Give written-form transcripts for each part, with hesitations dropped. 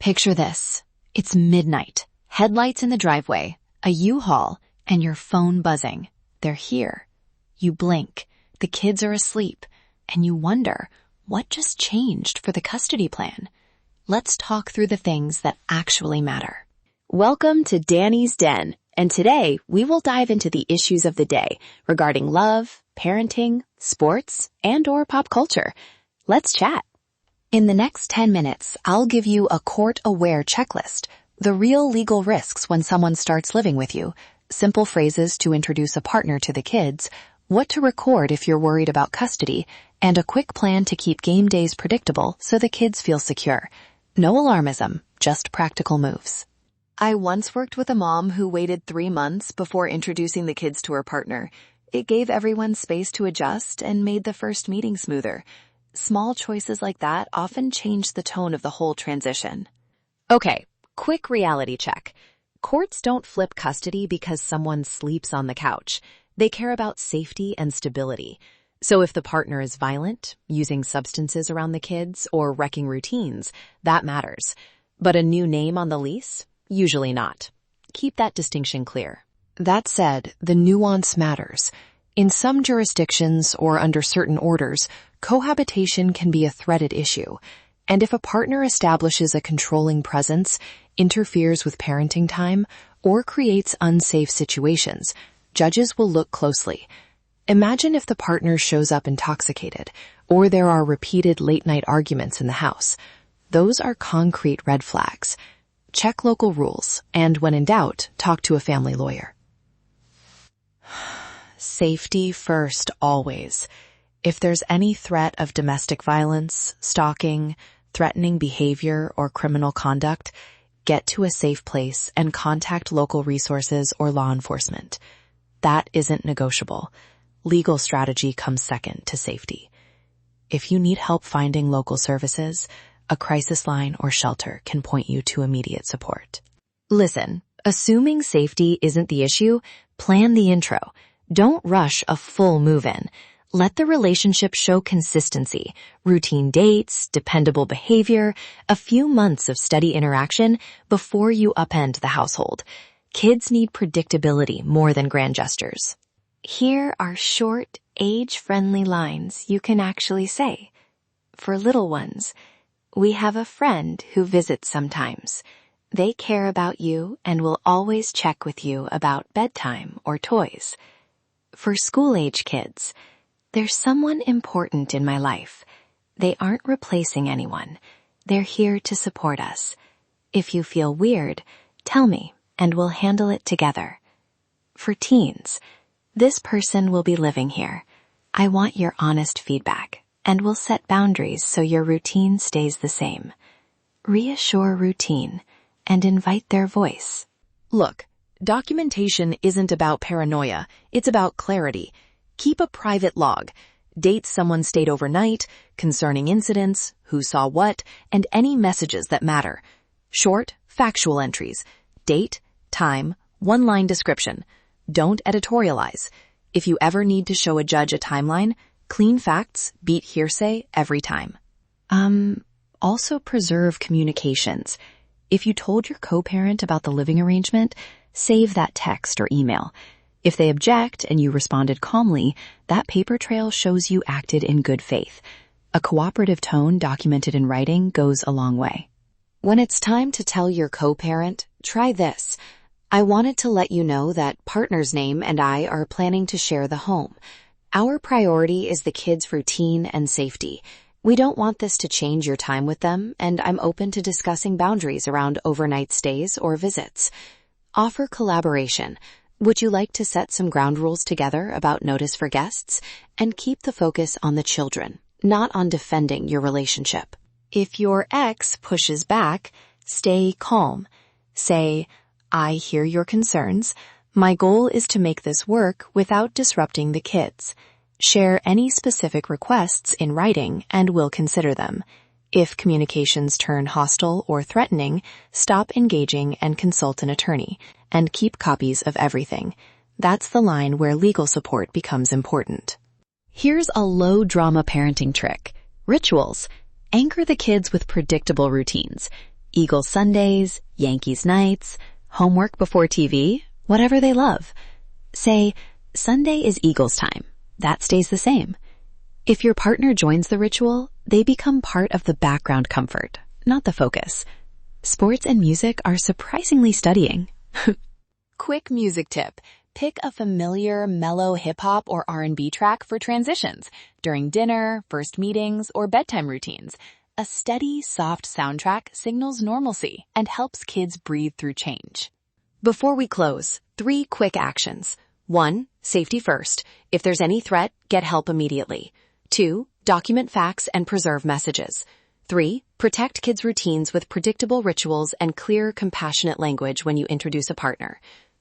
Picture this. It's midnight, headlights in the driveway, a U-Haul, and your phone buzzing. They're here. You blink, the kids are asleep, and you wonder, what just changed for the custody plan? Let's talk through the things that actually matter. Welcome to Danni's Den, and today we will dive into the issues of the day regarding love, parenting, sports, and/or pop culture. Let's chat. In the next 10 minutes, I'll give you a court-aware checklist, the real legal risks when someone starts living with you, simple phrases to introduce a partner to the kids, what to record if you're worried about custody, and a quick plan to keep game days predictable so the kids feel secure. No alarmism, just practical moves. I once worked with a mom who waited 3 months before introducing the kids to her partner. It gave everyone space to adjust and made the first meeting smoother. Small choices like that often change the tone of the whole transition. Okay, quick reality check. Courts don't flip custody because someone sleeps on the couch. They care about safety and stability. So if the partner is violent, using substances around the kids, or wrecking routines, that matters. But a new name on the lease? Usually not. Keep that distinction clear. That said, the nuance matters. In some jurisdictions or under certain orders, cohabitation can be a threaded issue. And if a partner establishes a controlling presence, interferes with parenting time, or creates unsafe situations, judges will look closely. Imagine if the partner shows up intoxicated, or there are repeated late-night arguments in the house. Those are concrete red flags. Check local rules, and when in doubt, talk to a family lawyer. Safety first, always. If there's any threat of domestic violence, stalking, threatening behavior, or criminal conduct, get to a safe place and contact local resources or law enforcement. That isn't negotiable. Legal strategy comes second to safety. If you need help finding local services, a crisis line or shelter can point you to immediate support. Listen, assuming safety isn't the issue, plan the intro. Don't rush a full move-in. Let the relationship show consistency, routine dates, dependable behavior, a few months of steady interaction before you upend the household. Kids need predictability more than grand gestures. Here are short, age-friendly lines you can actually say. For little ones, we have a friend who visits sometimes. They care about you and will always check with you about bedtime or toys. For school-age kids, there's someone important in my life. They aren't replacing anyone. They're here to support us. If you feel weird, tell me and we'll handle it together. For teens, this person will be living here. I want your honest feedback, and we'll set boundaries so your routine stays the same. Reassure routine and invite their voice. Look, documentation isn't about paranoia, it's about clarity. Keep a private log. Dates someone stayed overnight, concerning incidents, who saw what, and any messages that matter. Short, factual entries. Date, time, one-line description. Don't editorialize. If you ever need to show a judge a timeline, clean facts beat hearsay every time. Also preserve communications. If you told your co-parent about the living arrangement, save that text or email. If they object and you responded calmly, that paper trail shows you acted in good faith. A cooperative tone documented in writing goes a long way. When it's time to tell your co-parent, try this. I wanted to let you know that partner's name and I are planning to share the home. Our priority is the kids' routine and safety. We don't want this to change your time with them, and I'm open to discussing boundaries around overnight stays or visits. Offer collaboration. Would you like to set some ground rules together about notice for guests? And keep the focus on the children, not on defending your relationship. If your ex pushes back, stay calm. Say, I hear your concerns. My goal is to make this work without disrupting the kids. Share any specific requests in writing and we'll consider them. If communications turn hostile or threatening, stop engaging and consult an attorney, and keep copies of everything. That's the line where legal support becomes important. Here's a low-drama parenting trick. Rituals. Anchor the kids with predictable routines. Eagles Sundays, Yankees nights, homework before TV, whatever they love. Say, Sunday is Eagles time. That stays the same. If your partner joins the ritual, they become part of the background comfort, not the focus. Sports and music are surprisingly studying. Quick music tip. Pick a familiar, mellow hip-hop or R&B track for transitions during dinner, first meetings, or bedtime routines. A steady, soft soundtrack signals normalcy and helps kids breathe through change. Before we close, 3 quick actions. 1. Safety first. If there's any threat, get help immediately. 2. Document facts and preserve messages. 3. Protect kids' routines with predictable rituals and clear, compassionate language when you introduce a partner.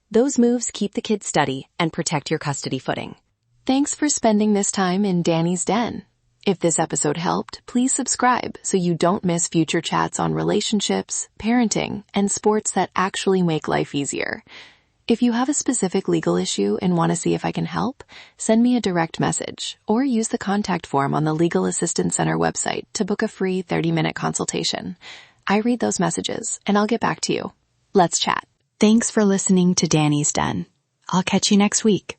Those moves keep the kids steady and protect your custody footing. Thanks for spending this time in Danny's Den. If this episode helped, please subscribe so you don't miss future chats on relationships, parenting, and sports that actually make life easier. If you have a specific legal issue and want to see if I can help, send me a direct message or use the contact form on the Legal Assistance Center website to book a free 30-minute consultation. I read those messages and I'll get back to you. Let's chat. Thanks for listening to Danny's Den. I'll catch you next week.